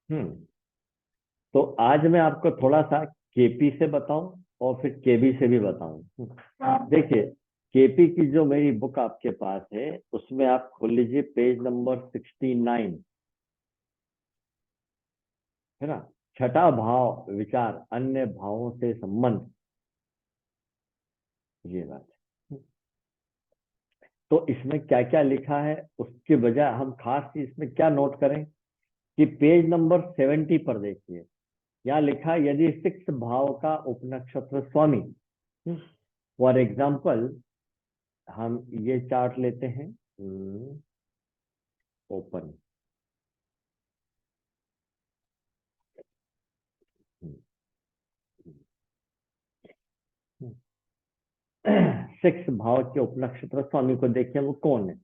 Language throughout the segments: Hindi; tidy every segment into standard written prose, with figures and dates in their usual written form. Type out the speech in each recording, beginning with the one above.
हम्म। तो आज मैं आपको थोड़ा सा केपी से बताऊं और फिर केबी से भी बताऊं। देखिए, केपी की जो मेरी बुक आपके पास है उसमें आप खोल लीजिए पेज नंबर 69, है ना। छठा भाव विचार अन्य भावों से संबंध, ये बात है। तो इसमें क्या क्या लिखा है उसके बजाय हम खास इसमें क्या नोट करें कि पेज नंबर 70 पर देखिए, यहाँ लिखा है यदि 6 भाव का उपनक्षत्र स्वामी। फॉर एग्जाम्पल हम ये चार्ट लेते हैं, ओपन। 6 भाव के उपनक्षत्र स्वामी को देखिए वो कौन है।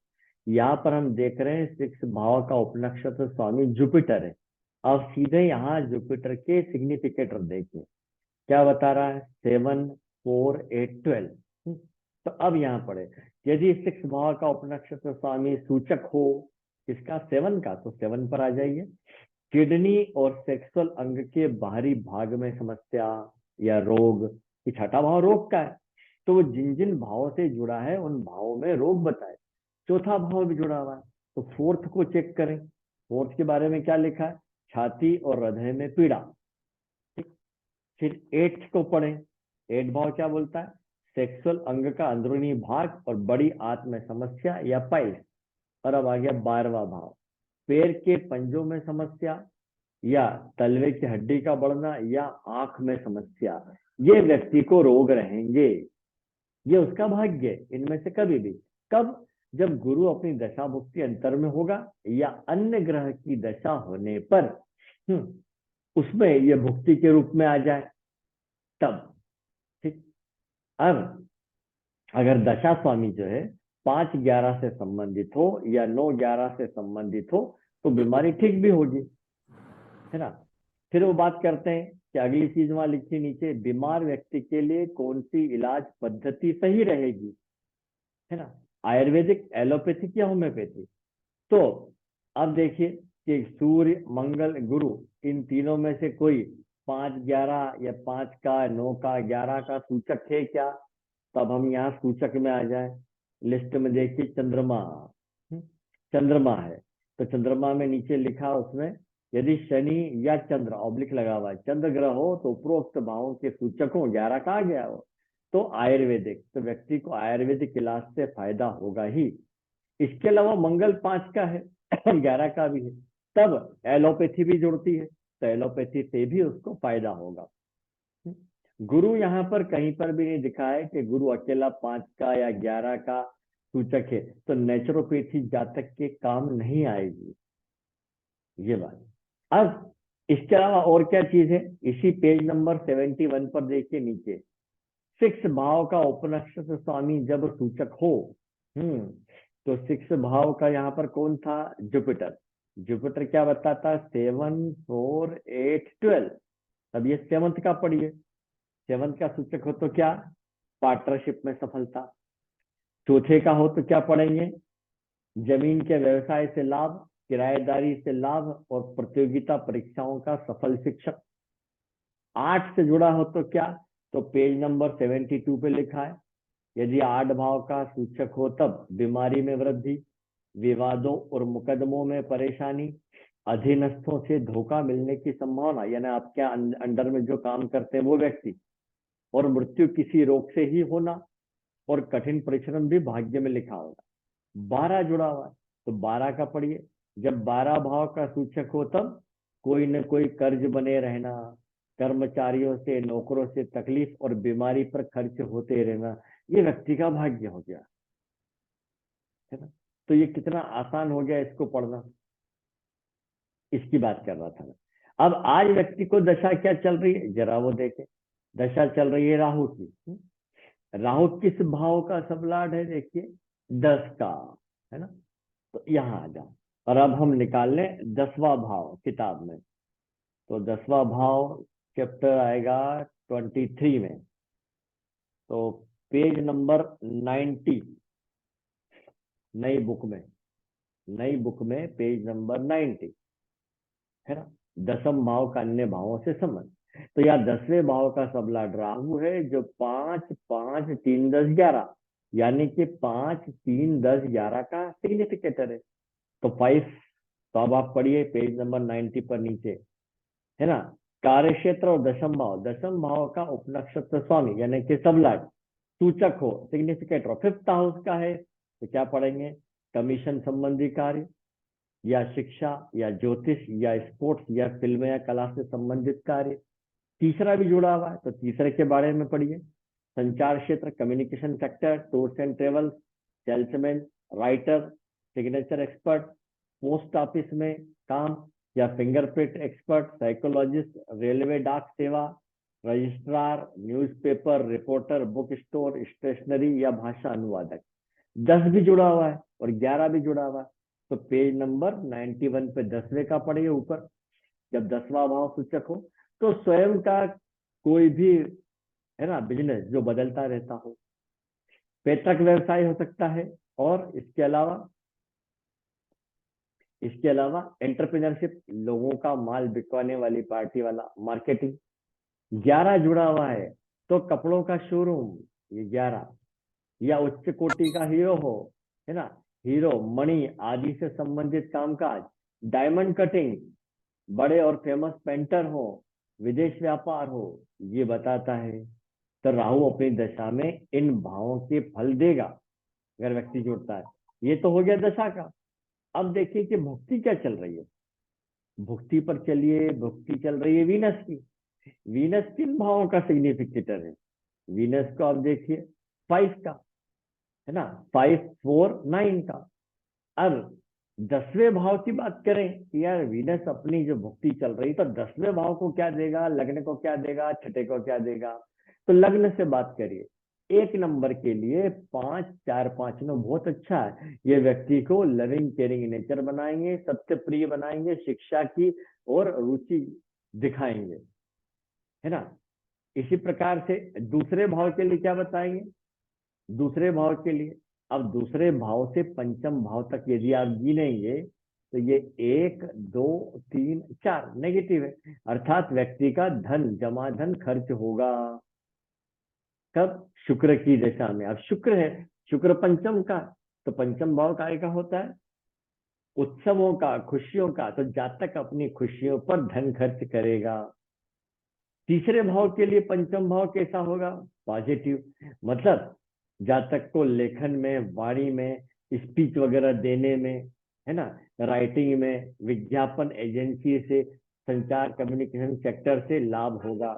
यहाँ पर हम देख रहे हैं 6 भाव का उपनक्षत्र स्वामी जुपिटर है। अब सीधे यहाँ जुपिटर के सिग्निफिकेटर देखिए, क्या बता रहा है, 7 4 8 12। तो अब यहाँ पढ़े, यदि 6 भाव का उपनक्षत्र स्वामी सूचक हो इसका 7 का, तो 7 पर आ जाइए। किडनी और सेक्सुअल अंग के बाहरी भाग में समस्या या रोग, ये छठा भाव रोग का है, तो वो जिन जिन भावों से जुड़ा है उन भावों में रोग बताए। चौथा भाव भी जुड़ा हुआ है, तो फोर्थ को चेक करें। फोर्थ के बारे में क्या लिखा है, छाती और हृदय में पीड़ा। फिर एट्थ को पढ़ें, एट भाव क्या बोलता है, सेक्सुअल अंग का अंदरूनी भाग और बड़ी आंत में समस्या या पाइल्स। और अब आ गया 12वां भाव, पैर के पंजों में समस्या या तलवे की हड्डी का बढ़ना या आंख में समस्या, ये व्यक्ति को रोग रहेंगे। ये उसका भाग्य है, इनमें से कभी भी। कब, जब गुरु अपनी दशा भुक्ति अंतर में होगा या अन्य ग्रह की दशा होने पर उसमें ये भुक्ति के रूप में आ जाए, तब। ठीक। अब अगर दशा स्वामी जो है 5-11 से संबंधित हो या 9-11 से संबंधित हो तो बीमारी ठीक भी होगी, है ना। फिर वो बात करते हैं कि अगली चीज वहां लिखी नीचे, बीमार व्यक्ति के लिए कौन सी इलाज पद्धति सही रहेगी, है ना, आयुर्वेदिक, एलोपैथिक या होम्योपैथी। तो अब देखिए कि सूर्य मंगल गुरु इन तीनों में से कोई 5-11 या 5 का, 9 का, 11 का सूचक है क्या। तब हम यहाँ सूचक में आ जाए, लिस्ट में देखिए चंद्रमा। हम्म, चंद्रमा है, तो चंद्रमा में नीचे लिखा उसमें यदि शनि या चंद्र ऑब्लिक लगा हुआ है, चंद्र ग्रह हो तो उपरोक्त भावों के सूचकों 11 का आ गया हो, तो आयुर्वेदिक, तो व्यक्ति को आयुर्वेदिक इलाज से फायदा होगा ही। इसके अलावा मंगल 5 का है 11 का भी है, तब एलोपैथी भी जुड़ती है, तो एलोपैथी से भी उसको फायदा होगा। गुरु यहाँ पर कहीं पर भी नहीं दिखा है कि गुरु अकेला 5 का या 11 का सूचक है, तो नेचुरोपैथी जातक के काम नहीं आएगी, ये बात। अब इसके अलावा और क्या चीज है, इसी पेज नंबर 71 पर देखिए नीचे, 6 भाव का उपनक्षत्र स्वामी जब सूचक हो, हम्म तो 6 भाव का यहाँ पर कौन था, जुपिटर। जुपिटर क्या बताता है, 7 4 8 12। अब ये 7th का पढ़िए, 7th का सूचक हो तो क्या, पार्टनरशिप में सफलता। चौथे का हो तो क्या पढ़ेंगे, जमीन के व्यवसाय से लाभ, किराएदारी से लाभ और प्रतियोगिता परीक्षाओं का सफल शिक्षक। 8 से जुड़ा हो तो क्या, तो पेज नंबर 72 पे लिखा है, यदि 8 भाव का सूचक हो तब बीमारी में वृद्धि, विवादों और मुकदमों में परेशानी, अधीनस्थों से धोखा मिलने की संभावना, यानी आपके अंडर में जो काम करते हैं वो व्यक्ति, और मृत्यु किसी रोग से ही होना, और कठिन परिश्रम भी भाग्य में लिखा होगा। 12 जुड़ा हुआ है, तो 12 का पढ़िए, जब 12 भाव का सूचक हो तब कोई न कोई कर्ज बने रहना, कर्मचारियों से, नौकरों से तकलीफ और बीमारी पर खर्च होते रहना, ये व्यक्ति का भाग्य हो गया, है ना। तो ये कितना आसान हो गया इसको पढ़ना, इसकी बात कर रहा था मैं। अब आज व्यक्ति को दशा क्या चल रही है जरा वो देखे, दशा चल रही है राहु की। राहु किस भाव का सबलाट है, देखिए 10 का, है ना। तो यहाँ आ जाओ, और अब हम निकाल लें 10वां भाव किताब में। तो 10वां भाव चैप्टर आएगा 23 में, तो पेज नंबर 90, नई बुक में, नई बुक में पेज नंबर 90, है ना। दसम भाव का अन्य भावों से संबंध। तो यहाँ 10वें भाव का सबलाट राहु है, जो 5 5 3 10 11, यानी कि 5 3 10 11 का सिग्निफिकेटर है। तो 5, तो अब आप पढ़िए पेज नंबर 90 पर नीचे, है ना। कार्य क्षेत्र और दशम भाव का उपनक्षत्र स्वामी यानी कि सबलाट सूचक हो, सिग्निफिकेटर हो, 5th हाउस का है, तो क्या पढ़ेंगे? कमीशन संबंधी कार्य, या शिक्षा, या ज्योतिष, या स्पोर्ट्स, या फिल्म या कला से संबंधित कार्य। तीसरा भी जुड़ा हुआ है, तो तीसरे के बारे में पढ़िए। संचार क्षेत्र, communication sector, tours and travels, salesman, writer, signature expert, post office में काम, या फिंगरप्रिंट एक्सपर्ट, साइकोलॉजिस्ट, रेलवे डाक सेवा, registrar, newspaper reporter, book store, stationery, या भाषा अनुवादक। 10 भी जुड़ा हुआ है और 11 भी जुड़ा हुआ है। तो पेज नंबर 91 पे 10वें का पढ़िए ऊपर। जब 10वां भाव सूचक हो, तो स्वयं का कोई भी, है ना, बिजनेस जो बदलता रहता हो, पैतृक व्यवसाय हो सकता है, और इसके अलावा एंटरप्रेन्योरशिप, लोगों का माल बिकवाने वाली पार्टी वाला मार्केटिंग। 11 जुड़ा हुआ है, तो कपड़ों का शोरूम, ये 11, या उच्च कोटि का हीरो हो, है ना, हीरो, मणि आदि से संबंधित कामकाज, डायमंड कटिंग, बड़े और फेमस पेंटर हो, विदेश व्यापार हो, ये बताता है। तो राहु अपनी दशा में इन भावों के फल देगा अगर व्यक्ति जुड़ता है। ये तो हो गया दशा का। अब देखिए कि भुक्ति क्या चल रही है। भुक्ति पर चलिए, भुक्ति चल रही है वीनस की। वीनस किन भावों का सिग्निफिकेटर है? वीनस को आप देखिए 5 का, है ना, 5 4 9 का। अब 10वें भाव की बात करें कि यार वीनस अपनी जो भुक्ति चल रही, तो 10वें भाव को क्या देगा, लग्न को क्या देगा, छठे को क्या देगा? तो लग्न से बात करिए। 1 नंबर के लिए 5 4 5 9 बहुत अच्छा है। ये व्यक्ति को लविंग केयरिंग नेचर बनाएंगे, सबसे प्रिय बनाएंगे, शिक्षा की और रुचि दिखाएंगे, है ना। इसी प्रकार से दूसरे भाव के लिए क्या बताएंगे? दूसरे भाव के लिए, अब दूसरे भाव से पंचम भाव तक यदि आप गिनेंगे, तो ये 1 2 3 4 नेगेटिव है। अर्थात व्यक्ति का धन, जमा धन खर्च होगा। कब? शुक्र की दशा में। अब शुक्र है, शुक्र पंचम का, तो पंचम भाव काय का होता है? उत्सवों का, खुशियों का। तो जातक अपनी खुशियों पर धन खर्च करेगा। तीसरे भाव के लिए पंचम भाव कैसा होगा? पॉजिटिव। मतलब जातक को लेखन में, वाणी में, स्पीच वगैरह देने में, है ना, राइटिंग में, विज्ञापन एजेंसी से, संचार कम्युनिकेशन सेक्टर से लाभ होगा।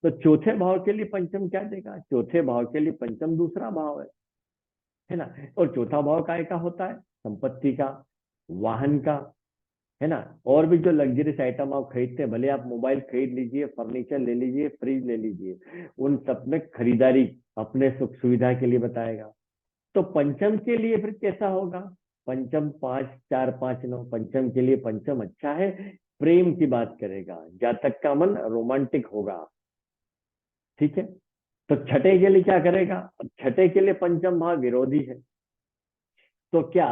तो चौथे भाव के लिए पंचम क्या देगा? चौथे भाव के लिए पंचम दूसरा भाव है ना। और चौथा भाव काय का होता है? संपत्ति का, वाहन का, है ना। और भी जो लग्जरियस आइटम आप खरीदते हैं, भले आप मोबाइल खरीद लीजिए, फर्नीचर ले लीजिए, फ्रिज ले लीजिए, उन सब में खरीदारी अपने सुख सुविधा के लिए बताएगा। तो पंचम के लिए फिर कैसा होगा? पंचम 5 4 5 9, पंचम के लिए पंचम अच्छा है, प्रेम की बात करेगा, जातक का मन रोमांटिक होगा। ठीक है। तो छठे के लिए क्या करेगा? छठे के लिए पंचम भाव विरोधी है। तो क्या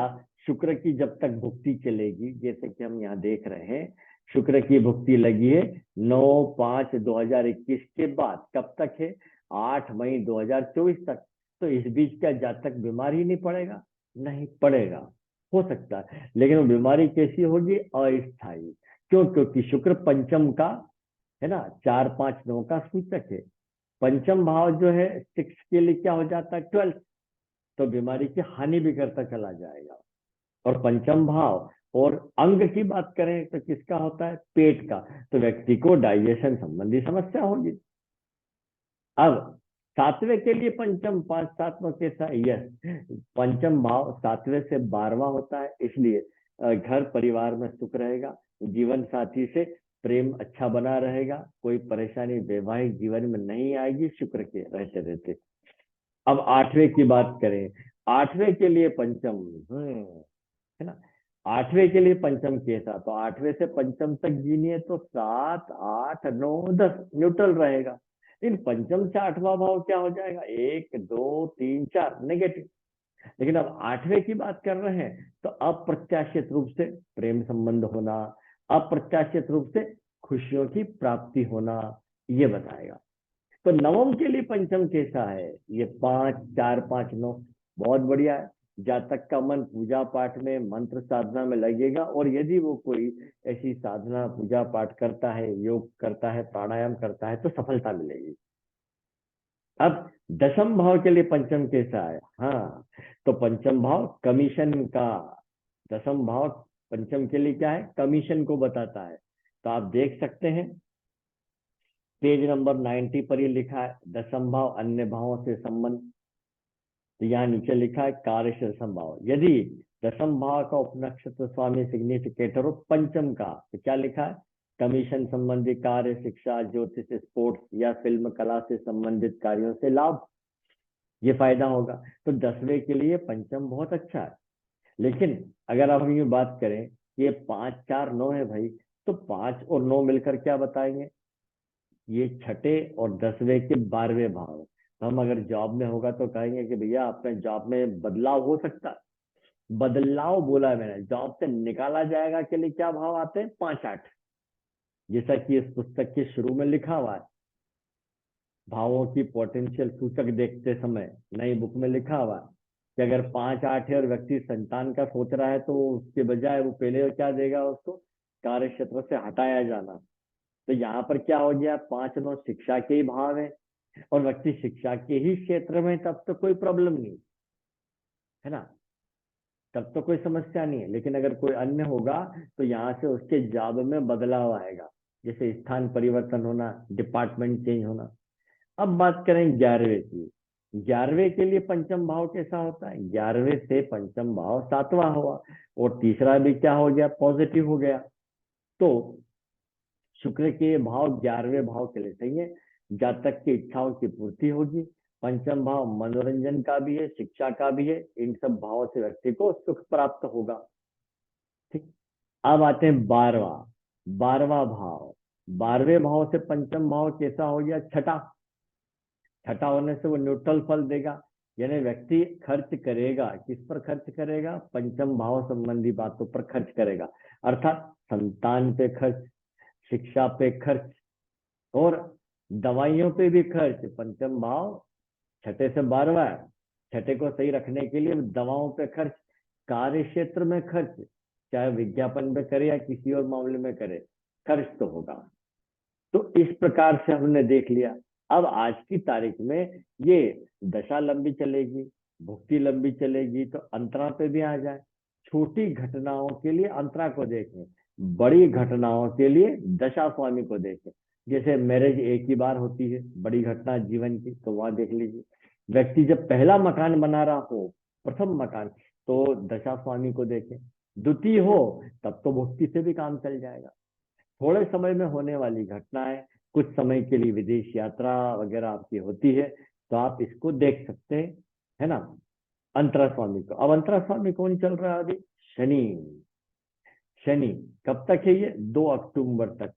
शुक्र की जब तक भुक्ति चलेगी, जैसे कि हम यहाँ देख रहे हैं, शुक्र की भुक्ति लगी है 9/5/2021 के बाद। कब तक है? 8 मई 2024 तक। तो इस बीच क्या जातक बीमार ही नहीं पड़ेगा? नहीं पड़ेगा, हो सकता है, लेकिन वो बीमारी कैसी होगी? अस्थायी। क्यों? क्योंकि शुक्र पंचम का, है ना, 4 5 9 का सूचक है। पंचम भाव जो है 6 के लिए क्या हो जाता है? 12। तो बीमारी की हानि भी करता चला जाएगा। और पंचम भाव और अंग की बात करें तो किसका होता है? पेट का। तो व्यक्ति को डाइजेशन संबंधी समस्या होगी। अब 7वें के लिए पंचम 5 7 में कैसा? यस, पंचम भाव 7वें से 12वां होता है, इसलिए घर परिवार में सुख रहेगा, जीवन साथी से प्रेम अच्छा बना रहेगा, कोई परेशानी वैवाहिक जीवन में नहीं आएगी शुक्र के रहते रहते। अब 8वें की बात करें, 8वें के लिए पंचम, है ना, 8वें के लिए पंचम कैसा? तो 8वें से पंचम तक गिनिए तो 7 8 9 10 न्यूट्रल रहेगा। लेकिन पंचम से 8वां भाव क्या हो जाएगा? 1 2 3 4 नेगेटिव। लेकिन अब 8वें की बात कर रहे हैं, तो अप्रत्याशित रूप से प्रेम संबंध होना, अप्रत्याशित रूप से खुशियों की प्राप्ति होना, ये बताएगा। तो नवम के लिए पंचम कैसा है? ये 5 4 5 9 बहुत बढ़िया है। जातक का मन पूजा पाठ में, मंत्र साधना में लगेगा, और यदि वो कोई ऐसी साधना पूजा पाठ करता है, योग करता है, प्राणायाम करता है, तो सफलता मिलेगी। अब दशम भाव के लिए पंचम कैसा है? हाँ, तो पंचम भाव कमीशन का, दशम भाव पंचम के लिए क्या है? कमीशन को बताता है। तो आप देख सकते हैं पेज नंबर 90 पर ये लिखा है, दशम भाव अन्य भावों से संबंध। तो यहाँ नीचे लिखा है कार्य से दशम भाव, यदि दशम भाव का उपनक्षत्र स्वामी सिग्निफिकेटर हो पंचम का, तो क्या लिखा है? कमीशन संबंधी कार्य, शिक्षा, ज्योतिष, स्पोर्ट्स या फिल्म कला से संबंधित कार्यों से लाभ, ये फायदा होगा। तो 10वें के लिए पंचम बहुत अच्छा है। लेकिन अगर आप हम ये बात करें, ये 5 4 9 है भाई, तो 5 और 9 मिलकर क्या बताएंगे? ये छठे और 10वें के 12वें भाव है। तो हम अगर जॉब में होगा तो कहेंगे कि भैया अपने जॉब में बदलाव हो सकता है। बदलाव बोला है मैंने, जॉब से निकाला जाएगा के लिए क्या भाव आते हैं? 5 8, जैसा कि इस पुस्तक के शुरू में लिखा हुआ है। भावों की पोटेंशियल सूचक देखते समय नई बुक में लिखा हुआ है कि अगर 5 8 है और व्यक्ति संतान का सोच रहा है, तो उसके बजाय वो पहले क्या देगा? उसको कार्य क्षेत्र से हटाया जाना। तो यहाँ पर क्या हो गया? 5 9 शिक्षा के ही भाव है, और व्यक्ति शिक्षा के ही क्षेत्र में, तब तो कोई प्रॉब्लम नहीं है ना, तब तो कोई समस्या नहीं है। लेकिन अगर कोई अन्य होगा, तो यहाँ से उसके जॉब में बदलाव आएगा, जैसे स्थान परिवर्तन होना, डिपार्टमेंट चेंज होना। अब बात करें 11वें की। 11वें के लिए पंचम भाव कैसा होता है? 11वें से पंचम भाव 7वां हुआ, और तीसरा भी क्या हो गया? पॉजिटिव हो गया। तो शुक्र के भाव 11वें भाव के लिए सही है, जातक की इच्छाओं की पूर्ति होगी। पंचम भाव मनोरंजन का भी है, शिक्षा का भी है, इन सब भावों से व्यक्ति को सुख प्राप्त होगा। ठीक। अब आते हैं 12वां भाव। 12वें भाव से पंचम भाव कैसा हो गया? छठा। छठा होने से वो न्यूट्रल फल देगा, यानी व्यक्ति खर्च करेगा, किस पर खर्च करेगा? पंचम भाव संबंधी बातों पर खर्च करेगा, अर्थात संतान पे खर्च, शिक्षा पे खर्च, और दवाइयों पे भी खर्च। पंचम भाव छठे से 12वां है, छठे को सही रखने के लिए दवाओं पे खर्च, कार्य क्षेत्र में खर्च, चाहे विज्ञापन पे करे या किसी और मामले में करे, खर्च तो होगा। तो इस प्रकार से हमने देख लिया। अब आज की तारीख में ये दशा लंबी चलेगी, भुक्ति लंबी चलेगी, तो अंतरा पे भी आ जाए। छोटी घटनाओं के लिए अंतरा को देखें, बड़ी घटनाओं के लिए दशा स्वामी को देखें। जैसे मैरिज एक ही बार होती है, बड़ी घटना जीवन की, तो वहां देख लीजिए। व्यक्ति जब पहला मकान बना रहा हो, प्रथम मकान, तो दशा स्वामी को देखें। द्वितीय हो, तब तो भुक्ति से भी काम चल जाएगा। थोड़े समय में होने वाली घटना है, कुछ समय के लिए विदेश यात्रा वगैरह आपकी होती है, तो आप इसको देख सकते हैं, है ना, अंतरा स्वामी को। अब अंतरा स्वामी कौन चल रहा है अभी? शनि। शनि कब तक है? ये 2 अक्टूबर तक।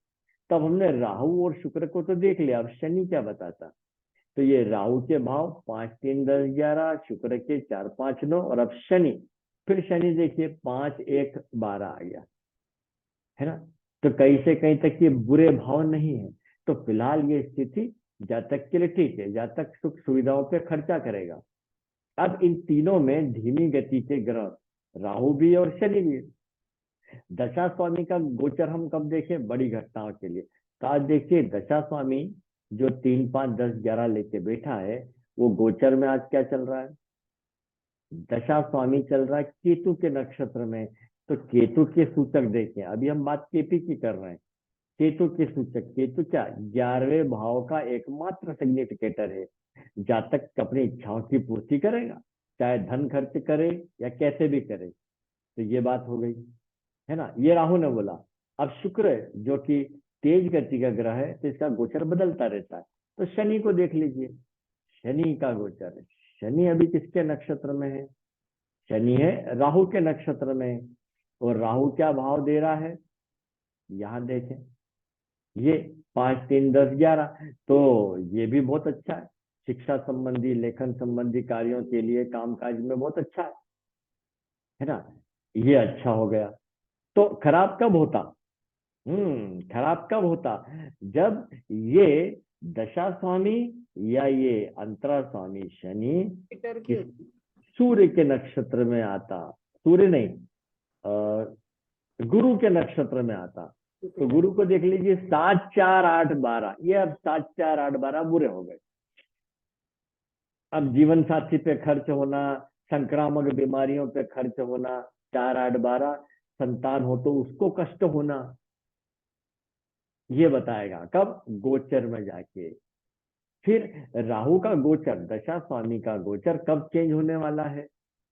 तब हमने राहु और शुक्र को तो देख लिया, अब शनि क्या बताता? तो ये राहु के भाव 5 3 10 11, शुक्र के 4 5 9, और अब शनि, फिर शनि देखिए 5 1 12 आ गया, है ना। तो कहीं से कहीं तक ये बुरे भाव नहीं है। तो फिलहाल ये स्थिति जातक के लिए ठीक है, जातक सुख सुविधाओं पे खर्चा करेगा। अब इन तीनों में धीमी गति के ग्रह राहु भी और शनि भी। दशा स्वामी का गोचर हम कब देखें? बड़ी घटनाओं के लिए। तो आज देखिए दशा स्वामी जो 3 5 10 11 लेके बैठा है, वो गोचर में आज क्या चल रहा है? दशा स्वामी चल रहा है केतु के नक्षत्र में। तो केतु के सूचक देखें, अभी हम बात केपी की कर रहे हैं। केतु के सूचक, केतु क्या? 11वें भाव का एकमात्र सिग्निफिकेटर है। जातक अपनी इच्छाओं की पूर्ति करेगा, चाहे धन खर्च करे या कैसे भी करे। तो ये बात हो गई, है ना, ये राहु ने बोला। अब शुक्र जो कि तेज गति का ग्रह है, तो इसका गोचर बदलता रहता है। तो शनि को देख लीजिए, शनि का गोचर है। शनि अभी किसके नक्षत्र में है? शनि है राहु के नक्षत्र में। और राहु क्या भाव दे रहा है? यहां देखें, ये 5 3 10 11, तो ये भी बहुत अच्छा है। शिक्षा संबंधी, लेखन संबंधी कार्यों के लिए, कामकाज में बहुत अच्छा है ना। ये अच्छा हो गया। तो खराब कब होता? खराब कब होता, जब ये दशा स्वामी या ये अंतरा स्वामी शनि जुपिटर की किस होती सूर्य के नक्षत्र में आता, सूर्य नहीं, गुरु के नक्षत्र में आता। तो जुपिटर। गुरु को देख लीजिए 7 4 8 12, ये अब 7 4 8 12 बुरे हो गए। अब जीवन साथी पे खर्च होना, संक्रामक बीमारियों पे खर्च होना, 4 8 12, संतान हो तो उसको कष्ट होना, ये बताएगा कब, गोचर में जाके। फिर राहु का गोचर, दशा स्वामी का गोचर कब चेंज होने वाला है,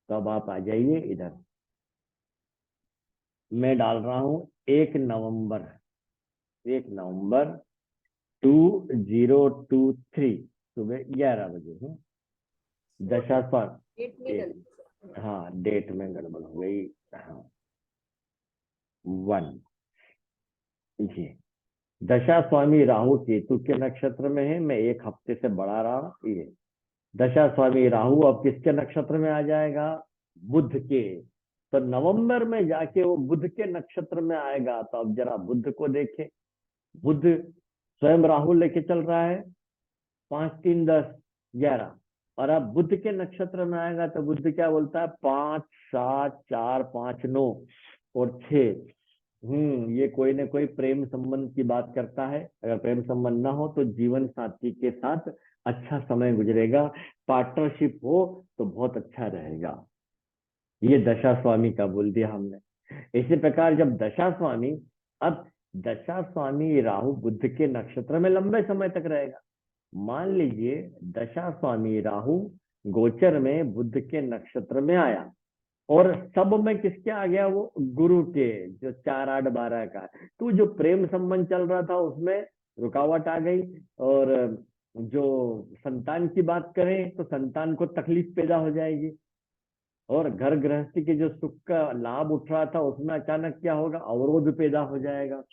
तब आप आ जाइए इधर, मैं डाल रहा हूं 1 नवंबर, 1 नवंबर 2023 सुबह 11 बजे। दशा स्वामी, डेट नहीं एक, डलती। हाँ डेट में गड़बड़ हो गई, हाँ 1 जी। दशा स्वामी राहु केतु के नक्षत्र में है, मैं 1 हफ्ते से बढ़ा रहा हूं ये। दशा स्वामी राहु अब किसके नक्षत्र में आ जाएगा, बुध के। तो नवंबर में जाके वो बुध के नक्षत्र में आएगा। तो अब जरा बुध को देखें, बुध स्वयं राहु लेके चल रहा है, 5 3 10 11, और अब बुध के नक्षत्र में आएगा तो बुध क्या बोलता है, 5 7 4 5 9 और 6। ये कोई ना कोई प्रेम संबंध की बात करता है। अगर प्रेम संबंध ना हो तो जीवन साथी के साथ अच्छा समय गुजरेगा, पार्टनरशिप हो तो बहुत अच्छा रहेगा। ये दशा स्वामी का बोल दिया हमने। इसी प्रकार जब दशा स्वामी, अब दशा स्वामी राहु बुध के नक्षत्र में लंबे समय तक रहेगा। मान लीजिए दशा स्वामी राहु गोचर में बुध के नक्षत्र में आया और सब में किसके आ गया, वो गुरु के, जो 4 8 12 का। तो जो प्रेम संबंध चल रहा था उसमें रुकावट आ गई, और जो संतान की बात करें तो संतान को तकलीफ पैदा हो जाएगी, और घर गृहस्थी के जो सुख का लाभ उठ रहा था उसमें अचानक क्या होगा, अवरोध पैदा हो जाएगा,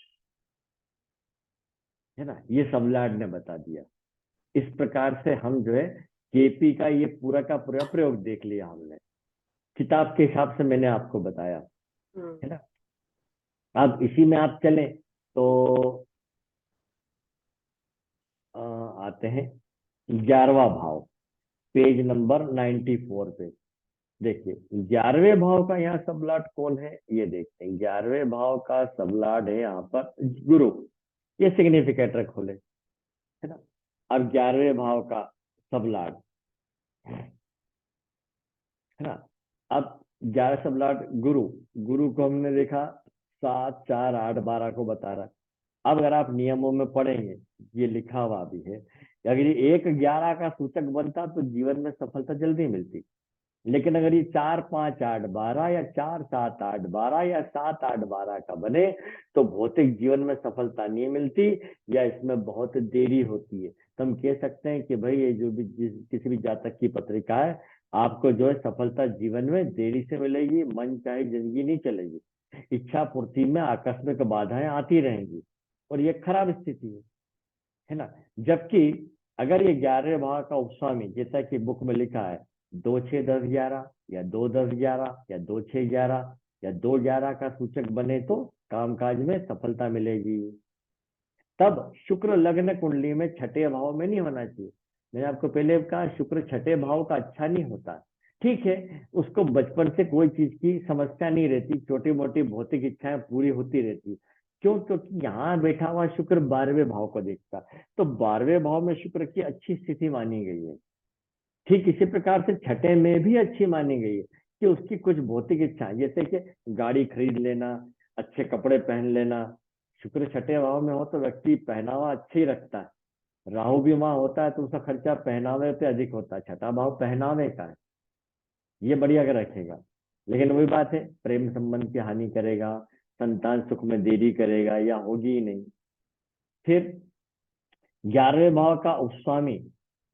है ना। ये सम्राट ने बता दिया। इस प्रकार से हम जो है केपी का ये पूरा का पूरा प्रयोग देख लिया हमने, किताब के हिसाब से मैंने आपको बताया, है ना। अब इसी में आप चलें तो आते हैं 11वां भाव, पेज नंबर 94 पे। देखिए 11वें भाव का यहाँ सबलाट कौन है, ये देखते हैं। 11वें भाव का सबलाट है यहाँ पर गुरु, ये सिग्निफिकेटर खोले, है ना। अब 11वें भाव का सबलाट, है ना। अब 11 सबलाट गुरु, गुरु को हमने देखा 7 4 8 12 को बता रहा है। अब अगर आप नियमों में पढ़ेंगे, ये लिखा हुआ भी है, अगर ये 1 11 का सूचक बनता तो जीवन में सफलता जल्दी मिलती। लेकिन अगर ये 4 5 8 12 या 4 7 8 12 या 7 8 12 का बने तो भौतिक जीवन में सफलता नहीं मिलती, या इसमें बहुत देरी होती है। तो हम कह सकते हैं कि भाई ये जो भी किसी भी जातक की पत्रिका है, आपको जो है सफलता जीवन में देरी से मिलेगी, मन चाहे जिंदगी नहीं चलेगी, इच्छा पूर्ति में आकस्मिक बाधाएं आती रहेंगी, और ये खराब स्थिति है ना। जबकि अगर ये 11वें भाव का उपस्वामी, जैसा कि बुक में लिखा है 2 6 10 11 या 2 10 11 या 2 6 11 या 2 11 का सूचक बने तो कामकाज में सफलता मिलेगी। तब शुक्र लग्न कुंडली में 6ठे भाव में नहीं होना चाहिए। मैंने आपको पहले कहा शुक्र 6ठे भाव का अच्छा नहीं होता। ठीक है, उसको बचपन से कोई चीज की समस्या नहीं रहती, छोटी मोटी भौतिक इच्छाएं पूरी होती रहती। क्यों, क्योंकि यहाँ बैठा हुआ शुक्र 12वें भाव को देखता, तो 12वें भाव में शुक्र की अच्छी स्थिति मानी गई है। ठीक इसी प्रकार से 6ठे में भी अच्छी मानी गई है कि उसकी कुछ भौतिक इच्छाएं, जैसे कि गाड़ी खरीद लेना, अच्छे कपड़े पहन लेना। शुक्र 6ठे भाव में हो तो व्यक्ति पहनावा अच्छे ही रखता है। राहु भी वहां होता है तो उसका खर्चा पहनावे पे अधिक होता है। 6ठा भाव पहनावे का है, ये बढ़िया कर रखेगा। लेकिन वही बात है, प्रेम संबंध की हानि करेगा, संतान सुख में देरी करेगा, या होगी ही नहीं। फिर 11वें भाव का उपस्वामी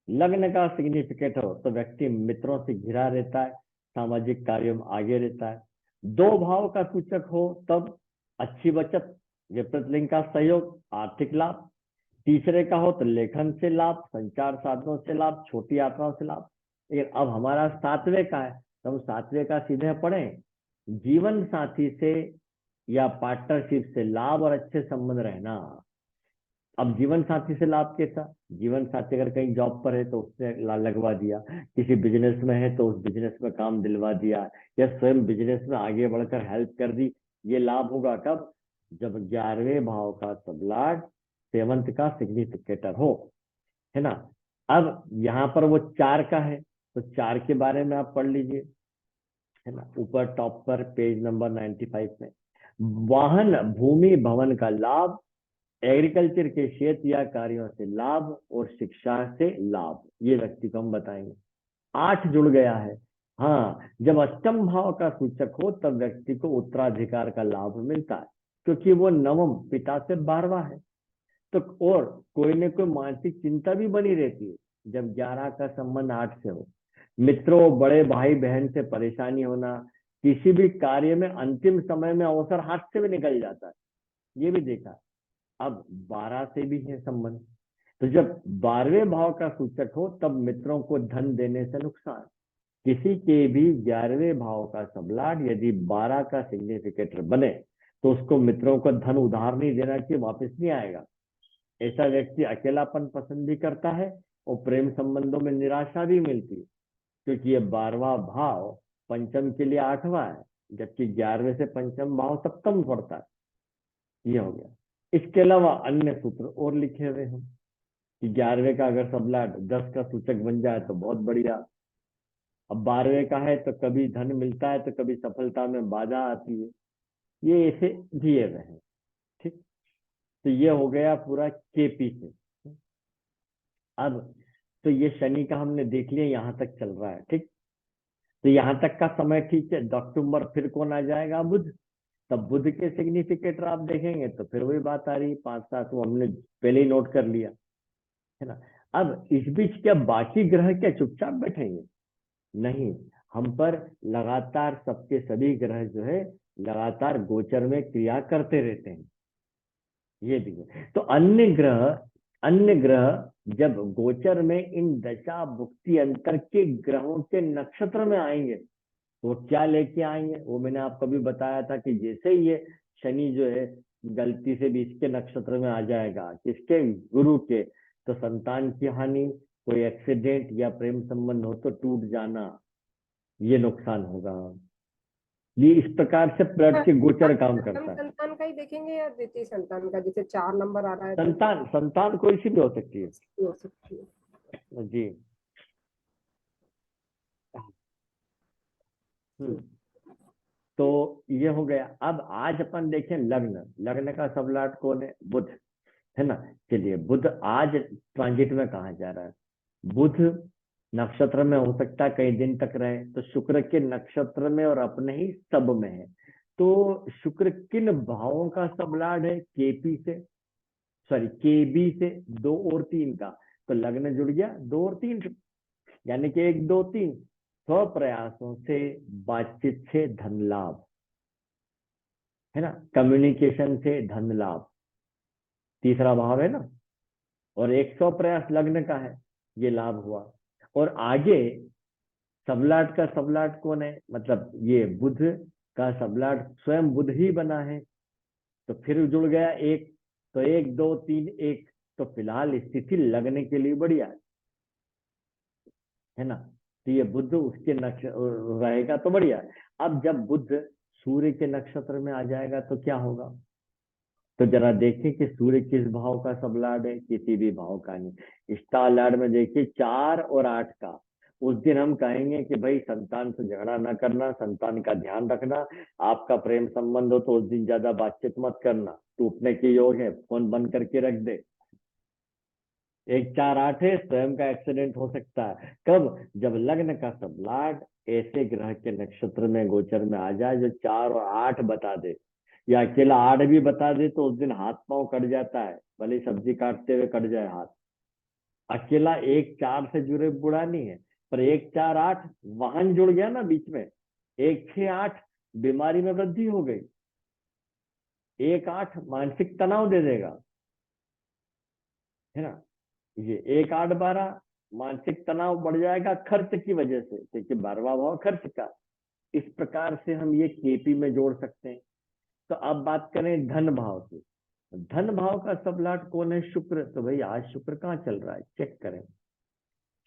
लग्न का सिग्निफिकेट हो तो व्यक्ति मित्रों से घिरा रहता है, सामाजिक कार्यों में आगे रहता है। 2 भाव का सूचक हो तब अच्छी बचत, विपरीत लिंग का सहयोग, आर्थिक लाभ। तीसरे का हो तो लेखन से लाभ, संचार साधनों से लाभ, छोटी यात्राओं से लाभ। लेकिन अब हमारा 7वें का है तो हम 7वें का सीधे पढ़ें, जीवन साथी से या पार्टनरशिप से लाभ और अच्छे संबंध रहना। अब जीवन साथी से लाभ कैसा? जीवन साथी अगर कहीं जॉब पर है तो उसने लगवा दिया, किसी बिजनेस में है तो उस बिजनेस में काम दिलवा दिया, या स्वयं बिजनेस में आगे बढ़कर हेल्प कर दी। ये लाभ होगा कब? जब 11वें भाव का सबलाट सेवंत का सिग्निफिकेटर हो, है ना। अब यहाँ पर वो 4 का है, तो 4 के बारे में आप पढ़ लीजिए, है ना, ऊपर टॉप पर पेज नंबर 95 में। वाहन, भूमि, भवन का लाभ, एग्रीकल्चर के क्षेत्र या कार्यों से लाभ, और शिक्षा से लाभ, ये व्यक्ति को हम बताएंगे। 8 जुड़ गया है। हाँ, जब अष्टम भाव का सूचक हो तब व्यक्ति को उत्तराधिकार का लाभ मिलता है, क्योंकि वो नवम पिता से 12वां है। तो और कोई न कोई मानसिक चिंता भी बनी रहती है जब 11 का संबंध 8 से हो। मित्रों, बड़े भाई बहन से परेशानी होना, किसी भी कार्य में अंतिम समय में अवसर हाथ से भी निकल जाता है, ये भी देखा। अब 12 से भी है संबंध, तो जब 12वें भाव का सूचक हो तब मित्रों को धन देने से नुकसान। किसी के भी 11वें भाव का सबलाट यदि 12 का सिग्निफिकेटर बने तो उसको मित्रों को धन उधार नहीं देना चाहिए, वापस नहीं आएगा। ऐसा व्यक्ति अकेलापन पसंद भी करता है और प्रेम संबंधों में निराशा भी मिलती है, क्योंकि ये 12वां भाव पंचम के लिए 8वां है, जबकि 11वें से पंचम भाव सप्तम पड़ता है। ये हो गया। इसके अलावा अन्य सूत्र और लिखे हुए हैं कि 11वें का अगर सबलाट 10 का सूचक बन जाए तो बहुत बढ़िया। अब 12वें का है तो कभी धन मिलता है तो कभी सफलता में बाधा आती है, ये ऐसे दिए हुए हैं। ठीक, तो ये हो गया पूरा केपी से। अब तो ये शनि का हमने देख लिया, यहाँ तक चल रहा है। ठीक, तो यहाँ तक का समय ठीक है। अक्टूबर फिर कौन आ जाएगा? बुध। तब बुध के सिग्निफिकेटर आप देखेंगे तो फिर वही बात आ रही है, 5-7, वो हमने पहले ही नोट कर लिया, है ना। अब इस बीच क्या बाकी ग्रह क्या चुपचाप बैठेंगे? नहीं, हम पर लगातार सबके सभी ग्रह जो है लगातार गोचर में क्रिया करते रहते हैं, ये भी है। तो अन्य ग्रह जब गोचर में इन दशा भुक्ति अंतर के ग्रहों के नक्षत्र में आएंगे तो क्या लेके आएंगे, वो मैंने आपको भी बताया था कि जैसे ही ये शनि जो है गलती से भी इसके नक्षत्र में आ जाएगा, किसके? गुरु के, तो संतान की हानि, कोई एक्सीडेंट या प्रेम संबंध हो तो टूट जाना, ये नुकसान होगा। ये इस प्रकार से प्लट के गोचर काम प्रथम करता है। संतान का ही देखेंगे या द्वितीय संतान का? जैसे 4 नंबर आ रहा है तो संतान संतान कोई सी भी हो सकती है हो सकती है। जी। हम्म, तो ये हो गया। अब आज अपन देखें लग्न। लग्न का सबलाट कौन है? बुध, है ना। चलिए, बुध आज ट्रांजिट में कहा जा रहा है? बुध नक्षत्र में हो सकता है कई दिन तक रहे, तो शुक्र के नक्षत्र में और अपने ही सब में है। तो शुक्र किन भावों का सबलाट है? केपी से, सॉरी केबी से, 2 और 3 का। तो लग्न जुड़ गया 2 और 3 से, यानी कि 1, 2, 3। स्व प्रयासों से, बातचीत से धन लाभ, है ना, कम्युनिकेशन से धन लाभ, तीसरा भाव है ना। और 100 प्रयास लग्न का है, ये लाभ हुआ। और आगे सबलाट का सबलाट कौन है? मतलब ये बुध का सबलाट स्वयं बुध ही बना है, तो फिर जुड़ गया 1। तो 1, 2, 3, 1। तो फिलहाल स्थिति लगने के लिए बढ़िया है ना। तो ये बुध उसके नक्षत्र रहेगा तो बढ़िया है। अब जब बुध सूर्य के नक्षत्र में आ जाएगा तो क्या होगा? तो जरा देखें कि सूर्य किस भाव का सबलाड है। किसी भी भाव का नहीं। स्टार लाड में देखिए 4 और 8 का। उस दिन हम कहेंगे कि भाई संतान से झगड़ा ना करना, संतान का ध्यान रखना। आपका प्रेम संबंध हो तो उस दिन ज्यादा बातचीत मत करना, टूटने के योग है, फोन बंद करके रख दे। 1, 4, 8 है, स्वयं का एक्सीडेंट हो सकता है। कब? जब लग्न का सबलाट ऐसे ग्रह के नक्षत्र में गोचर में आ जाए जो 4 और 8 बता दे, या अकेला 8 भी बता दे तो उस दिन हाथ पांव कट जाता है, भले सब्जी काटते हुए कट जाए हाथ। अकेला 1, 4 से जुड़े बुरा नहीं है, पर 1, 4, 8 वाहन जुड़ गया ना बीच में। 1, 6, 8 बीमारी में वृद्धि हो गई। 1, 8 मानसिक तनाव दे देगा, है ना। ये 1, 8, 12 मानसिक तनाव बढ़ जाएगा खर्च की वजह से, क्योंकि 12वां भाव खर्च का। इस प्रकार से हम ये केपी में जोड़ सकते हैं। तो अब बात करें धन भाव की। धन भाव का सब लॉर्ड कौन है? शुक्र। तो भाई आज शुक्र कहाँ चल रहा है, चेक करें।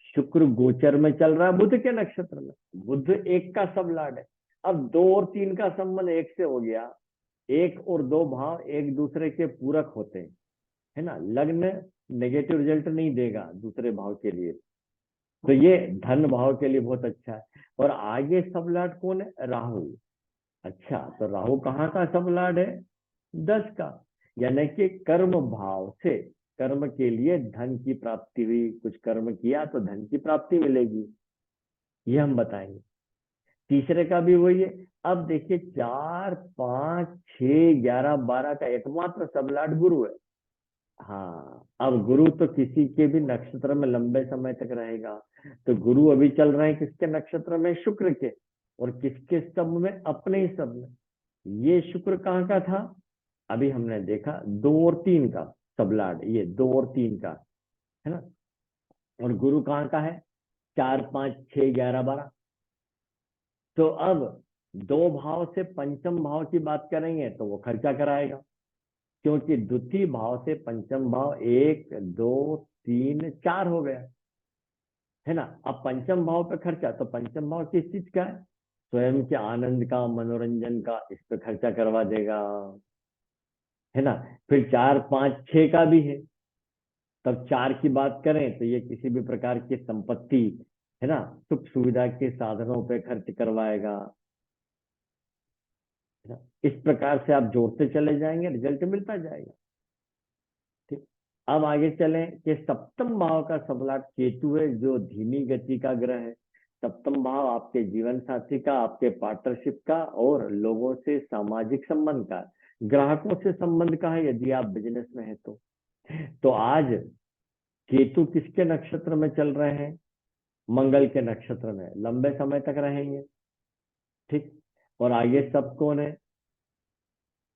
शुक्र गोचर में चल रहा है बुध के नक्षत्र में। बुध एक का सब लॉर्ड है। अब 2 और 3 का संबंध एक से हो गया। 1 और 2 भाव एक दूसरे के पूरक होते हैं, है ना। लग्न नेगेटिव रिजल्ट नहीं देगा दूसरे भाव के लिए, तो ये धन भाव के लिए बहुत अच्छा है। और आगे सब लॉर्ड कौन है? राहु। अच्छा, तो राहु कहाँ का सब लॉर्ड है? 10 का। यानी कि कर्म भाव से कर्म के लिए धन की प्राप्ति हुई, कुछ कर्म किया तो धन की प्राप्ति मिलेगी, ये हम बताएंगे। तीसरे का भी वही है। अब देखिए 4, 5, 6, 11, 12 का एकमात्र सब लॉर्ड गुरु है। हाँ, अब गुरु तो किसी के भी नक्षत्र में लंबे समय तक रहेगा। तो गुरु अभी चल रहे हैं किसके नक्षत्र में? शुक्र के। और किसके स्तंभ में? अपने ही स्तंभ में। ये शुक्र कहाँ का था? अभी हमने देखा 2 और 3 का सब लॉर्ड, ये 2 और 3 का है ना। और गुरु कहाँ का है? 4, 5, 6, 11, 12। तो अब 2 भाव से पंचम भाव की बात करेंगे तो वो खर्चा कराएगा, क्योंकि द्वितीय भाव से पंचम भाव 1, 2, 3, 4 हो गया, है ना। अब पंचम भाव पे खर्चा, तो पंचम भाव किस चीज का है? स्वयं के आनंद का, मनोरंजन का, इस पे खर्चा करवा देगा, है ना। फिर 4, 5, 6 का भी है। तब 4 की बात करें तो ये किसी भी प्रकार की संपत्ति, है ना, सुख सुविधा के साधनों पे खर्च करवाएगा, है ना। इस प्रकार से आप जोड़ते चले जाएंगे, रिजल्ट मिलता जाएगा। ठीक। अब आगे चलें कि सप्तम भाव का सबलाट केतु है, जो धीमी गति का ग्रह है। सप्तम भाव आपके जीवन साथी का, आपके पार्टनरशिप का और लोगों से सामाजिक संबंध का, ग्राहकों से संबंध का है यदि आप बिजनेस में है तो आज केतु किसके नक्षत्र में चल रहे हैं? मंगल के नक्षत्र में, लंबे समय तक रहेंगे। ठीक। और आगे सब कौन है?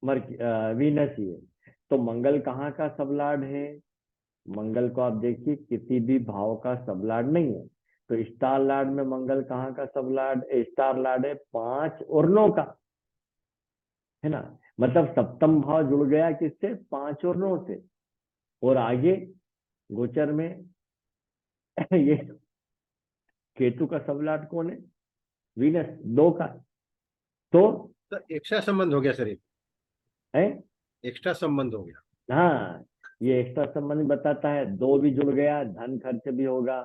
वीनस ही है। तो मंगल कहाँ का सबलाड है? मंगल को आप देखिए किसी भी भाव का सबलाड नहीं है। तो स्टार लार्ड में मंगल कहाँ का सबलाड? स्टार लार्ड है 5 और 9 का, है ना। मतलब सप्तम भाव जुड़ गया किससे? 5 और 9 से। और आगे गोचर में ये केतु का सबलाट कौन है? वीनस 2 का। तो एक्स्ट्रा संबंध हो गया सर, एक है एक्स्ट्रा संबंध हो गया। हाँ, ये एक्स्ट्रा संबंध बताता है। 2 भी जुड़ गया, धन खर्च भी होगा।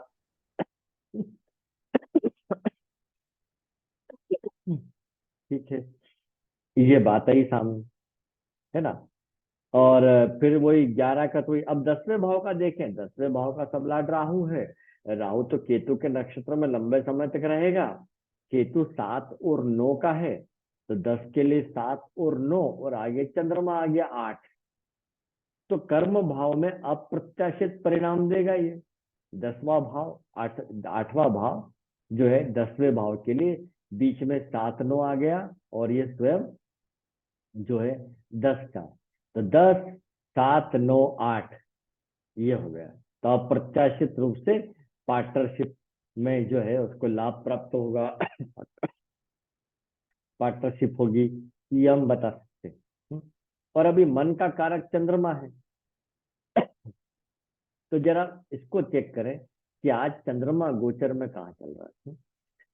ठीक है, ये बात आई सामने, है ना। और फिर वही 11 का, तो अब 10वें भाव का देखें। 10वें भाव का सबलाट राहु है। राहु तो केतु के नक्षत्र में लंबे समय तक रहेगा। केतु 7 और 9 का है, तो 10 के लिए 7 और 9, और आगे चंद्रमा आ गया 8। तो कर्म भाव में अप्रत्याशित परिणाम देगा ये 10वां भाव। 8वां भाव जो है 10वें भाव के लिए, बीच में 7, 9 आ गया, और ये स्वयं जो है 10 का। तो 10, 7, 9, 8 ये हो गया। तो अप्रत्याशित रूप से पार्टनरशिप में जो है उसको लाभ प्राप्त होगा, पार्टनरशिप होगी, ये हम बता सकते हैं। और अभी मन का कारक चंद्रमा है, तो जरा इसको चेक करें कि आज चंद्रमा गोचर में कहाँ चल रहा है।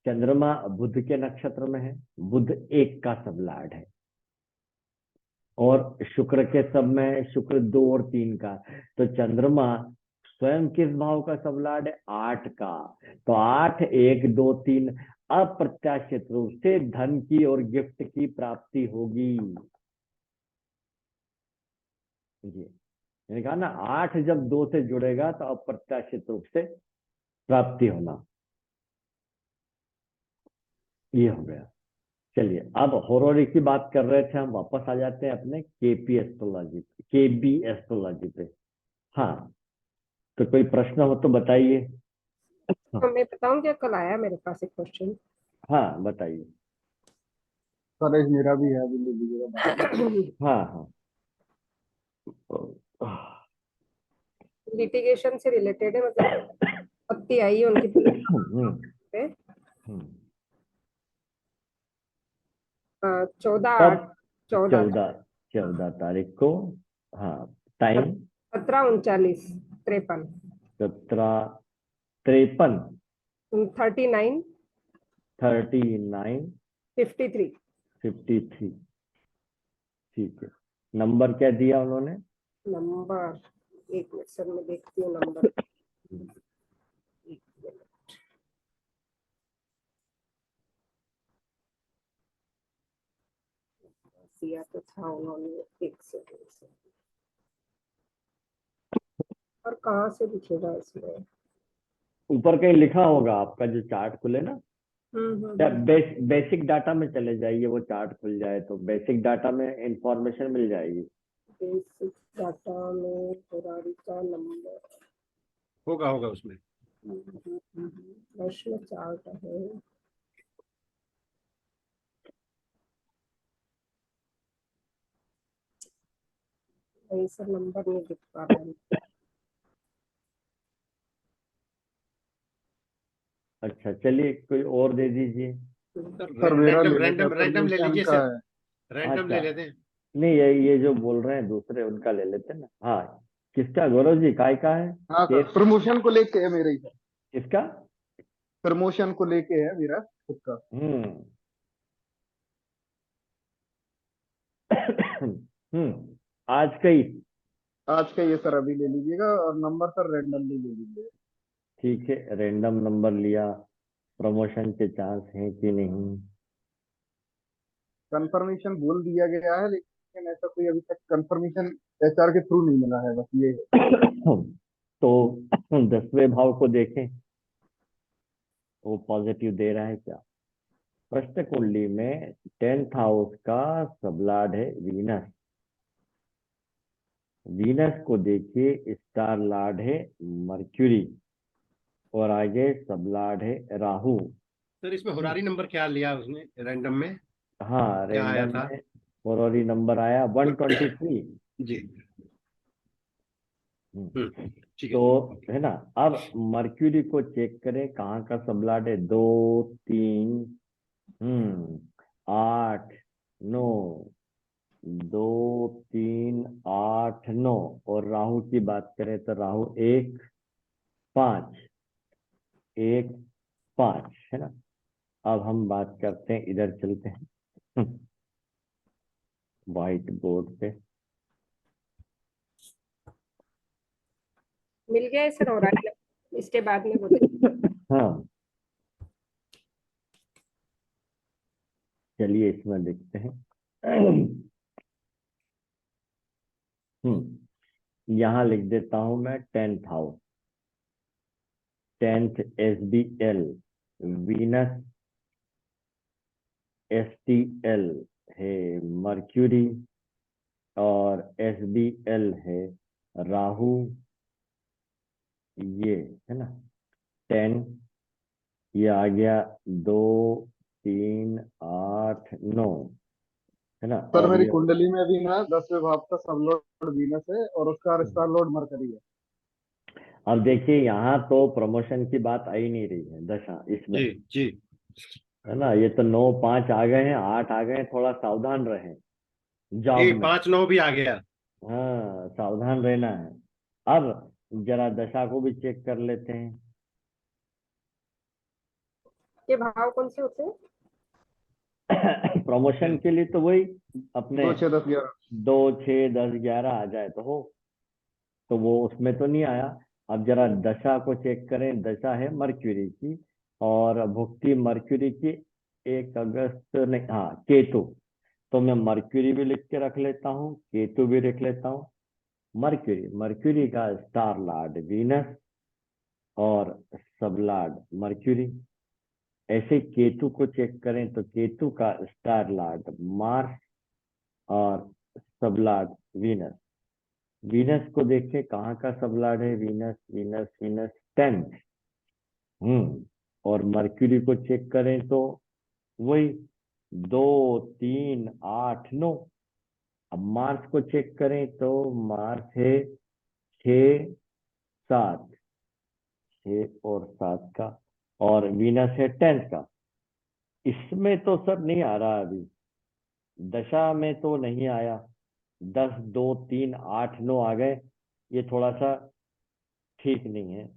चंद्रमा बुध के नक्षत्र में है। बुध 1 का सबलाड है, और शुक्र के सब में है। शुक्र 2 और 3 का। तो चंद्रमा स्वयं किस भाव का सबलाड है? 8 का। तो 8, 1, 2, 3 अप्रत्याशित रूप से धन की और गिफ्ट की प्राप्ति होगी। जी, मैंने कहा ना, 8 जब 2 से जुड़ेगा तो अप्रत्याशित रूप से प्राप्ति होना, ये हो गया। चलिए, अब होरोरी की बात कर रहे थे, हम वापस आ जाते हैं अपने केपी एस्ट्रोलॉजी पे, केबी एस्ट्रोलॉजी पे। हाँ, तो कोई प्रश्न हो तो बताइए। तो मैं बताऊं क्या, कल आया मेरे पास एक क्वेश्चन। हाँ, बताइए। कॉलेज मेरा भी है, अभी ले लीजिएगा। हाँ हाँ। लिटिगेशन से रिलेटेड है, मतलब आपत्ति आई है उनकी हम्म, पे। हम्म। 14/8 तब 14 14 14 तारीख को। हाँ, टाइम 17:39 17:53 39 39 53 53। ठीक है, नंबर क्या दिया उन्होंने? नंबर, एक मिनट सर मैं देखती हूँ नंबर। एक मिनट। दिया तो था उन्होंने, एक सेकंड। और कहाँ से दिखेगा इसमें? ऊपर कहीं लिखा होगा आपका जो चार्ट खुले ना, या हम्म। बेसिक डाटा में चले जाइए, वो चार्ट खुल जाए तो बेसिक डाटा में इंफॉर्मेशन मिल जाएगी। बेसिक डाटा में फरारी का नंबर होगा होगा उसमें। वर्ष में चार्ट है। नहीं सर, नंबर नहीं दिख पा रहा है। अच्छा चलिए, कोई और दे दीजिए। सर मेरा रैंडम ले लेते हैं, रैंडम रैंडम ले परमिशन लीजिए का सर, है। रैंडम ले अच्छा, लेते हैं। नहीं ये जो बोल रहे हैं दूसरे, उनका ले लेते हैं ना। हाँ, किसका गौरव जी, काय का है? हाँ सर, प्रमोशन को लेके है मेरा ही सर। किसका? प्रमोशन को लेके है मेरा खुद का। हम्म आज का ही। आज का ये सर अभी ले लीजिएगा, और नंबर सर रैंडमली ले लीजिएगा। ठीक है, रैंडम नंबर लिया। प्रमोशन के चांस हैं कि नहीं? कंफर्मेशन बोल दिया गया है, लेकिन ऐसा कोई अभी तक कंफर्मेशन एचआर के थ्रू नहीं मिला है, बस ये है। तो 10वें भाव को देखें, वो पॉजिटिव दे रहा है क्या? प्रश्न कुंडली में 10th हाउस का सबलाड है वीनस। वीनस को देखिए, स्टार लॉर्ड है मर्क्यूरी, और आगे सबलाड है राहु। सर इसमें हुरारी नंबर क्या लिया उसने रैंडम में? हाँ, क्या आया रैंडम था? में फरवरी नंबर आया 123। जी। ठीक है तो जी। है ना। अब मर्क्यूरी को चेक करें, कहाँ का सबलाड है? 2 3 8 9, 2 3 8 9। और राहु की बात करें तो राहु 1 5 1 5, है ना। अब हम बात करते हैं, इधर चलते हैं व्हाइट बोर्ड पे। मिल गया है सर, हो रहा है इसके बाद में बताइए। हाँ, चलिए इसमें देखते हैं। यहाँ लिख देता हूं मैं 10th house, 10th SBL, Venus STL है मर्क्यूरी, और SBL है राहु, ये है ना। 10, ये आ गया 2 3 8 9, है ना। सर और मेरी ये कुंडली में भी ना 10वें भाव का सब लॉर्ड वीनस है, और उसका स्टार लॉर्ड मरकरी है। अब देखिए, यहाँ तो प्रमोशन की बात आ ही नहीं रही है दशा इसमें, जी जी है ना। ये तो 9 5 आ गए हैं, 8 आ गए हैं, थोड़ा सावधान रहें जॉब जी, में। 5-9 भी आ गया। हाँ, सावधान रहना है। अब जरा दशा को भी चेक कर लेते हैं। ये भाव कौन से होते हैं? प्रमोशन के लिए तो वही अपने 2 6 10 11। 2 6 10 11 आ जाए तो हो, तो वो उसमें तो नहीं आया। अब जरा दशा को चेक करें। दशा है मर्क्यूरी की, और भुक्ति मर्क्यूरी की 1 अगस्त, नहीं, हाँ, केतु। तो मैं मर्क्यूरी भी लिख के रख लेता हूँ, केतु भी लिख लेता हूँ। मर्क्यूरी, मर्क्यूरी का स्टार लॉर्ड वीनस, और सबलॉर्ड मर्क्यूरी। ऐसे केतु को चेक करें तो केतु का स्टार लॉर्ड मार्स, और सबलॉर्ड वीनस। वीनस को देखें, कहाँ का सबलॉर्ड है? Venus Venus Venus 10th। और मर्क्यूरी को चेक करें तो वही 2 3 8 9। अब मार्स को चेक करें तो मार्स है 6 7, 6 और 7 का, और वीनस है 10th का। इसमें तो सर नहीं आ रहा अभी, दशा में तो नहीं आया, 10, 2, 3, 8, 9 आ गए, ये थोड़ा सा ठीक नहीं है।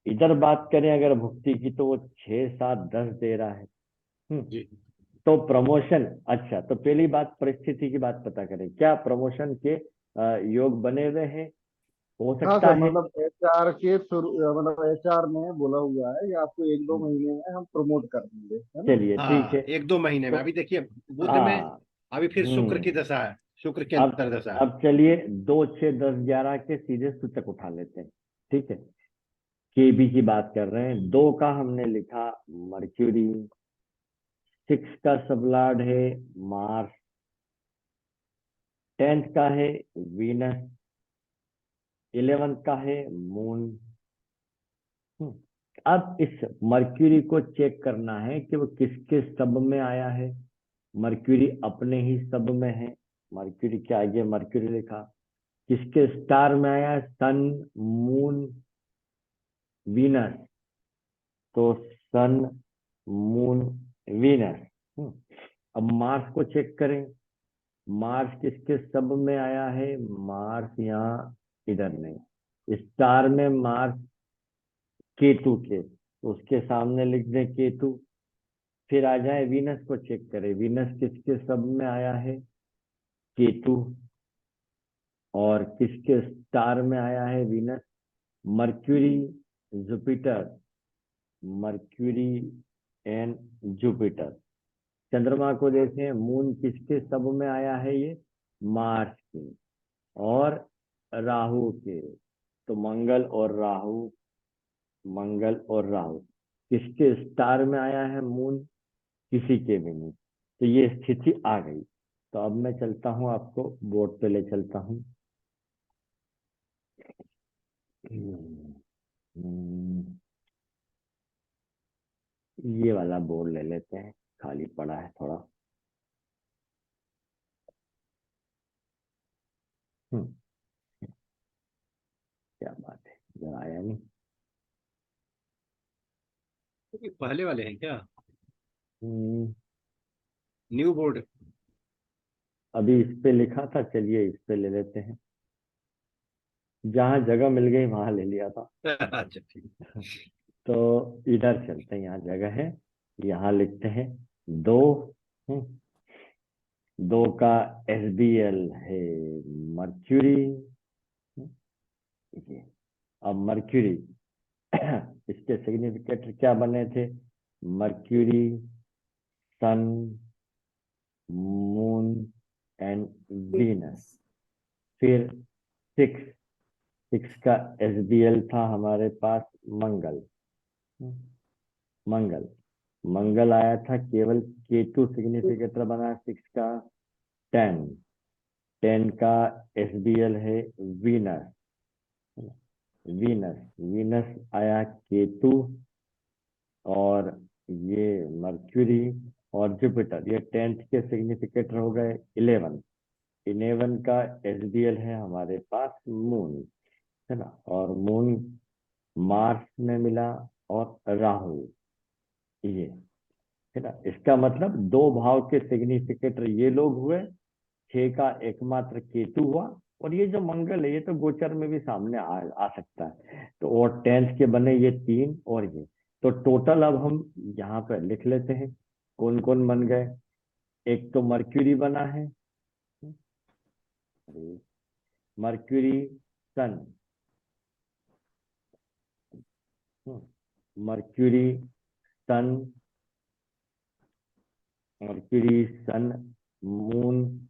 इधर बात करें अगर भुक्ति की तो वो 6, 7, 10 दे रहा है। जी तो प्रमोशन, अच्छा तो पहली बात परिस्थिति की बात पता करें, क्या प्रमोशन के योग बने हुए हैं? हो हाँ सकता सर, है। मतलब एचआर के थ्रू, मतलब एचआर ने बोला हुआ है कि आपको 1-2 महीने में हम प्रमोट कर देंगे, है ना। चलिए ठीक हाँ, है। 1-2 महीने में। तो अभी देखिए बुध में हाँ। अभी फिर शुक्र की हम्म। दशा है, शुक्र के अब अंतर दशा है। अब चलिए 2, 6, 10, 11 के सीधे सूचक उठा लेते हैं। ठीक है, केबी की बात कर रहे हैं। 2 का हमने लिखा मर्क्यूरी, 6 का सबलॉर्ड है मार्स, 10th का है वीनस, 11th का है मून। अब इस मर्क्यूरी को चेक करना है कि वो किसके स्तंभ में आया है। मर्क्यूरी अपने ही स्तंभ में है, मर्क्यूरी के आगे मर्क्यूरी लिखा। किसके स्टार में आया? सन, मून, वीनस। तो सन, मून, वीनस। अब मार्स को चेक करें। मार्स किसके स्तंभ में आया है? मार्स यहाँ, इधर नहीं, स्टार में मार्स केतु के, तो उसके सामने लिख दें केतु। फिर आ जाए वीनस को चेक करें। वीनस किसके स्तंभ में आया है? केतु। और किसके स्टार में आया है Venus? Mercury, Jupiter, mercury and Jupiter. चंद्रमा को देखें, मून किसके स्तंभ में आया है? ये मार्स के और राहु के। तो मंगल और राहु, मंगल और राहु। किसके स्टार में आया है मून? किसी के भी नहीं। तो ये स्थिति आ गई। तो अब मैं चलता हूं, आपको बोर्ड पे ले चलता हूं। हम्म, ये वाला बोर्ड ले लेते हैं, खाली पड़ा है थोड़ा। हम्म, क्या बात है, जरा आया नहीं। ये पहले वाले हैं क्या? हम्म, न्यू बोर्ड। अभी इस पे लिखा था, चलिए इस पे ले लेते हैं। जहां जगह मिल गई वहां ले लिया था। अच्छा ठीक। तो इधर चलते हैं, यहाँ जगह है, यहाँ लिखते हैं 2। 2 का SBL है मर्क्यूरी। ये अब मर्क्यूरी इसके सिग्निफिकेटर क्या बने थे? Mercury, Sun, Moon and Venus. फिर 6, 6 का SBL था हमारे पास मंगल। मंगल, मंगल आया था, केवल केतु सिग्निफिकेटर बना 6 का। 10, 10 का SBL है वीनस। वीनस, वीनस आया केतु, और ये मर्क्यूरी और जुपिटर, ये 10th के सिग्निफिकेटर हो गए। 11, 11 का SBL है हमारे पास मून, है ना। और मून मार्स में मिला और राहु, ये, है ना। इसका मतलब 2 भाव के सिग्निफिकेटर ये लोग हुए। 6 का एकमात्र केतु हुआ। और ये जो मंगल है, ये तो गोचर में भी सामने आ सकता है। तो और 10th के बने ये 3 और ये। तो टोटल अब हम यहाँ पर लिख लेते हैं कौन कौन बन गए। एक तो मर्क्यूरी बना है, मर्क्यूरी, सन, मर्क्यूरी, सन, मर्क्यूरी, सन, मून,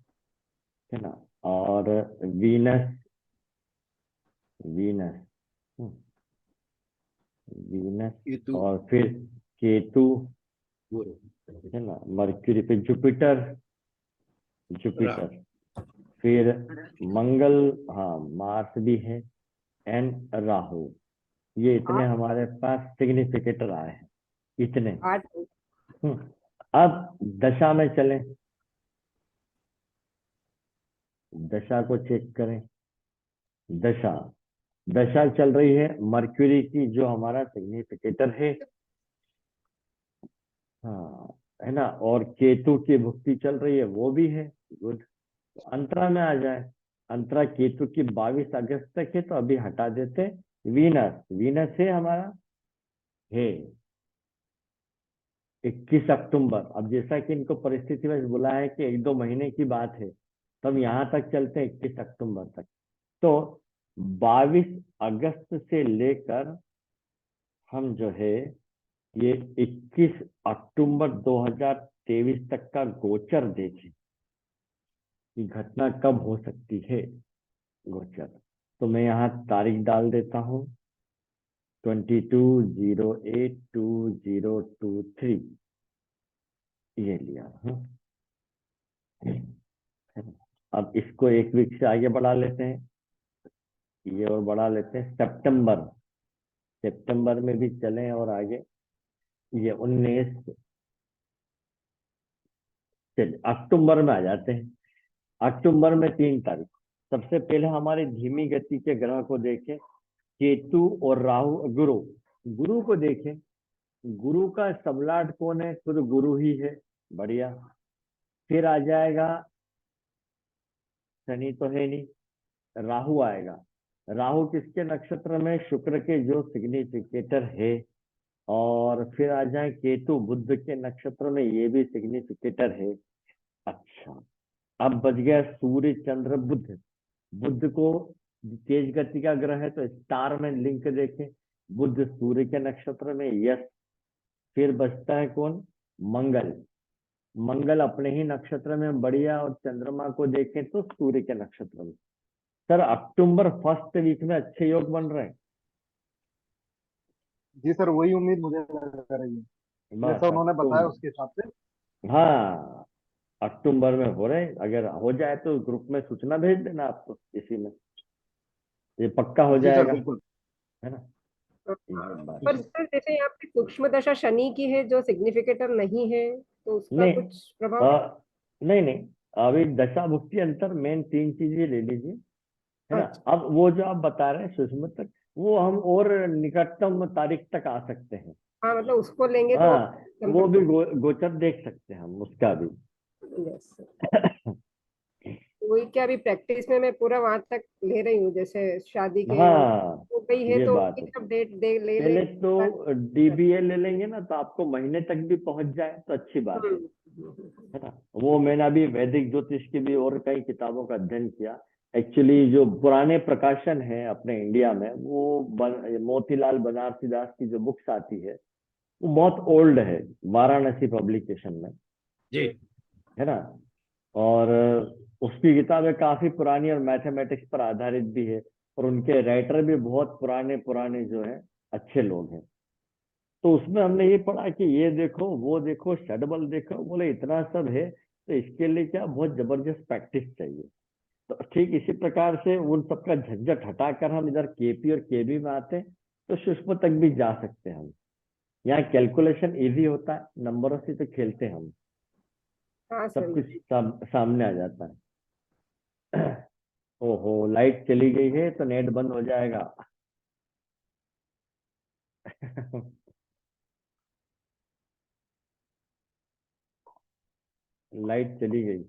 है ना। और वीनस, वीनस, वीनस, केतु, और फिर केतु, गुरु, है ना। मर्क्यूरी पे जुपिटर, जुपिटर, राहु। फिर मंगल, हाँ मार्स भी है, एंड राहु। ये इतने 8, हमारे पास सिग्निफिकेटर आए हैं, इतने। 8। अब दशा में चलें, दशा को चेक करें। दशा, दशा चल रही है मर्क्यूरी की, जो हमारा सिग्निफिकेटर है। हाँ, है ना, और केतु की भुक्ति चल रही है, वो भी है, गुड। अंतरा में आ जाए, अंतरा केतु की 22 अगस्त तक है, तो अभी हटा देते हैं। वीनस, वीनस है हमारा, है 21 अक्टूबर। अब जैसा कि इनको परिस्थिति में बोला है कि 1-2 महीने की बात है, तो हम यहाँ तक चलते हैं 21 अक्टूबर तक। तो 22 अगस्त से लेकर हम जो है ये 21 अक्टूबर 2023 तक का गोचर देखें कि घटना कब हो सकती है, गोचर। तो मैं यहाँ तारीख डाल देता हूँ, 22/08/2023, ये लिया। अब इसको एक वीक से आगे बढ़ा लेते हैं, ये और बढ़ा लेते हैं सितंबर, सितंबर में भी चलें और आगे, ये 19, चलिए अक्टूबर में आ जाते हैं। अक्टूबर में 3 तारीख, सबसे पहले हमारे धीमी गति के ग्रह को देखें, केतु और राहु, गुरु। गुरु को देखें, गुरु का सबलाट कौन है, खुद गुरु ही है, बढ़िया। फिर आ जाएगा, शनि तो है नहीं, राहु आएगा। राहु किसके नक्षत्र में, शुक्र के, जो सिग्निफिकेटर है। और फिर आ जाए केतु, बुध के नक्षत्र में, ये भी सिग्निफिकेटर है। अच्छा, अब बच गया सूर्य चंद्र बुध। बुध को तेज गति का ग्रह है, तो स्टार में लिंक देखें, बुध सूर्य के नक्षत्र में, यस। फिर बचता है कौन, मंगल। मंगल अपने ही नक्षत्र में, बढ़िया। और चंद्रमा को देखें तो सूर्य के नक्षत्र में। सर अक्टूबर फर्स्ट वीक में अच्छे योग बन रहे हैं। जी सर, वही उम्मीद मुझे लग रही है, बस जैसा उन्होंने बताया अक्टूबर, उसके हिसाब से। हाँ अक्टूबर में हो रहे हैं। अगर हो जाए तो ग्रुप में सूचना भेज देना आप, तो इसी में ये पक्का हो जी सर, जाएगा, बिल्कुल। है ना, ये बात पर है। सर जैसे यहाँ पे सूक्ष्म दशा शनि की है जो सिग्निफिकेटर नहीं है, तो उसका नहीं, कुछ प्रभाव है? नहीं नहीं, अभी दशा भुक्ति अंतर मेन 3 चीजें ले लीजिए, है ना। अच्छा। अब वो जो आप बता रहे हैं सूक्ष्म तक, वो हम और निकटतम तारीख तक आ सकते हैं। हाँ मतलब उसको लेंगे तो हाँ, वो भी गोचर देख सकते हैं हम, उसका भी। यस। वही क्या, अभी प्रैक्टिस में मैं पूरा वहां तक ले रही हूँ, जैसे शादी के हाँ, हो गई है ये तो बात उसकी है। जब डेट दे ले ले। पहले तो डीबीए ले लेंगे ना, तो आपको महीने तक भी पहुंच जाए तो अच्छी बात है ना। वो मैंने अभी वैदिक ज्योतिष की भी और कई किताबों का अध्ययन किया। एक्चुअली जो पुराने प्रकाशन है अपने इंडिया में, वो मोतीलाल बनारसीदास की जो बुक्स आती है, वो बहुत ओल्ड है, वाराणसी पब्लिकेशन में, जी। है ना। और उसकी किताबें काफी पुरानी और मैथमेटिक्स पर आधारित भी है, और उनके राइटर भी बहुत पुराने पुराने जो है, अच्छे लोग हैं। तो उसमें हमने ये पढ़ा कि ये देखो, वो देखो, षडबल देखो, बोले इतना सब है, तो इसके लिए क्या बहुत जबरदस्त प्रैक्टिस चाहिए। तो ठीक इसी प्रकार से उन सबका झंझट हटाकर हम इधर केपी और केबी में आते हैं, तो सूक्ष्म तक भी जा सकते हैं हम। यहाँ कैलकुलेशन इजी होता है, नंबरों से तो खेलते हैं हम, हाँ सब सर। कुछ सामने आ जाता है। ओहो, लाइट चली गई है, तो नेट बंद हो जाएगा। लाइट चली गई।